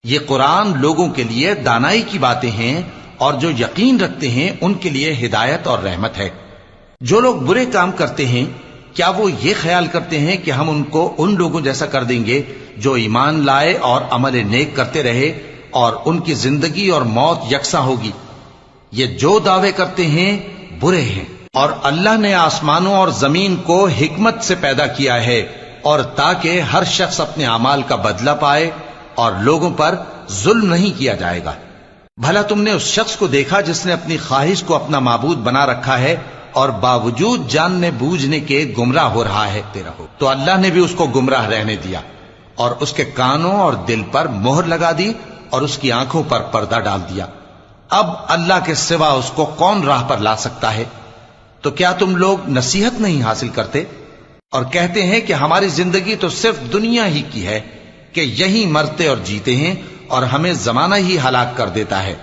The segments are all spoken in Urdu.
یہ قرآن لوگوں کے لیے دانائی کی باتیں ہیں اور جو یقین رکھتے ہیں ان کے لیے ہدایت اور رحمت ہے۔ جو لوگ برے کام کرتے ہیں کیا وہ یہ خیال کرتے ہیں کہ ہم ان کو ان لوگوں جیسا کر دیں گے جو ایمان لائے اور عمل نیک کرتے رہے اور ان کی زندگی اور موت یکساں ہوگی؟ یہ جو دعوے کرتے ہیں برے ہیں۔ اور اللہ نے آسمانوں اور زمین کو حکمت سے پیدا کیا ہے اور تاکہ ہر شخص اپنے اعمال کا بدلہ پائے اور لوگوں پر ظلم نہیں کیا جائے گا۔ بھلا تم نے اس شخص کو دیکھا جس نے اپنی خواہش کو اپنا معبود بنا رکھا ہے اور باوجود جاننے بوجھنے کے گمراہ ہو رہا ہے؟ تو اللہ نے بھی اس کو گمراہ رہنے دیا اور اس کے کانوں اور دل پر مہر لگا دی اور اس کی آنکھوں پر پردہ ڈال دیا۔ اب اللہ کے سوا اس کو کون راہ پر لا سکتا ہے؟ تو کیا تم لوگ نصیحت نہیں حاصل کرتے اور کہتے ہیں کہ ہماری زندگی تو صرف دنیا ہی کی ہے کہ یہی مرتے اور جیتے ہیں اور ہمیں زمانہ ہی ہلاک کر دیتا ہے،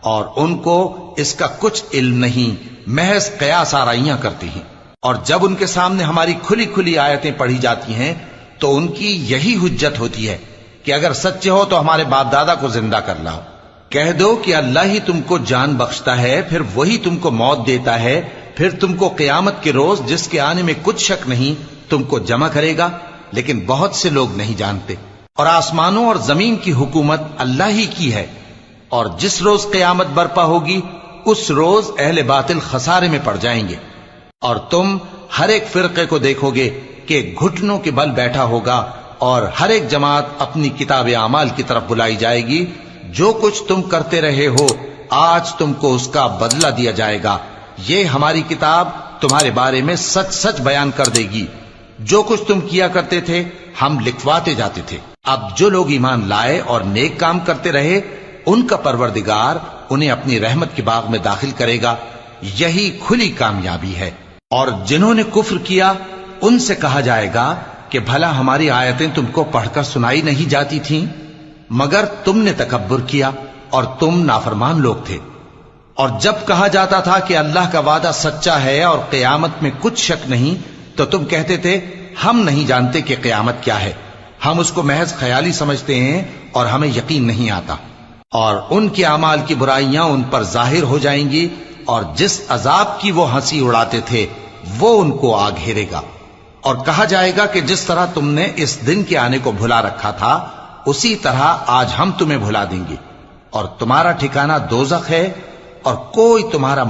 اور ان کو اس کا کچھ علم نہیں، محض قیاس آرائیاں کرتی ہیں۔ اور جب ان کے سامنے ہماری کھلی کھلی آیتیں پڑھی جاتی ہیں تو ان کی یہی حجت ہوتی ہے کہ اگر سچے ہو تو ہمارے باپ دادا کو زندہ کر لاؤ۔ کہہ دو کہ اللہ ہی تم کو جان بخشتا ہے، پھر وہی تم کو موت دیتا ہے، پھر تم کو قیامت کے روز جس کے آنے میں کچھ شک نہیں تم کو جمع کرے گا، لیکن بہت سے لوگ نہیں جانتے۔ اور آسمانوں اور زمین کی حکومت اللہ ہی کی ہے، اور جس روز قیامت برپا ہوگی اس روز اہل باطل خسارے میں پڑ جائیں گے۔ اور تم ہر ایک فرقے کو دیکھو گے کہ گھٹنوں کے بل بیٹھا ہوگا اور ہر ایک جماعت اپنی کتاب اعمال کی طرف بلائی جائے گی۔ جو کچھ تم کرتے رہے ہو آج تم کو اس کا بدلہ دیا جائے گا، یہ ہماری کتاب تمہارے بارے میں سچ سچ بیان کر دے گی۔ جو کچھ تم کیا کرتے تھے ہم لکھواتے جاتے تھے۔ اب جو لوگ ایمان لائے اور نیک کام کرتے رہے ان کا پروردگار انہیں اپنی رحمت کے باغ میں داخل کرے گا، یہی کھلی کامیابی ہے۔ اور جنہوں نے کفر کیا ان سے کہا جائے گا کہ بھلا ہماری آیتیں تم کو پڑھ کر سنائی نہیں جاتی تھیں؟ مگر تم نے تکبر کیا اور تم نافرمان لوگ تھے۔ اور جب کہا جاتا تھا کہ اللہ کا وعدہ سچا ہے اور قیامت میں کچھ شک نہیں تو تم کہتے تھے ہم نہیں جانتے کہ قیامت کیا ہے، ہم اس کو محض خیالی سمجھتے ہیں اور ہمیں یقین نہیں آتا۔ اور ان کے اعمال کی برائیاں ان پر ظاہر ہو جائیں گی، اور جس عذاب کی وہ ہنسی اڑاتے تھے وہ ان کو آ گھیرے گا۔ اور کہا جائے گا کہ جس طرح تم نے اس دن کے آنے کو بھلا رکھا تھا اسی طرح آج ہم تمہیں بھلا دیں گے، اور تمہارا ٹھکانہ دوزخ ہے اور کوئی تمہارا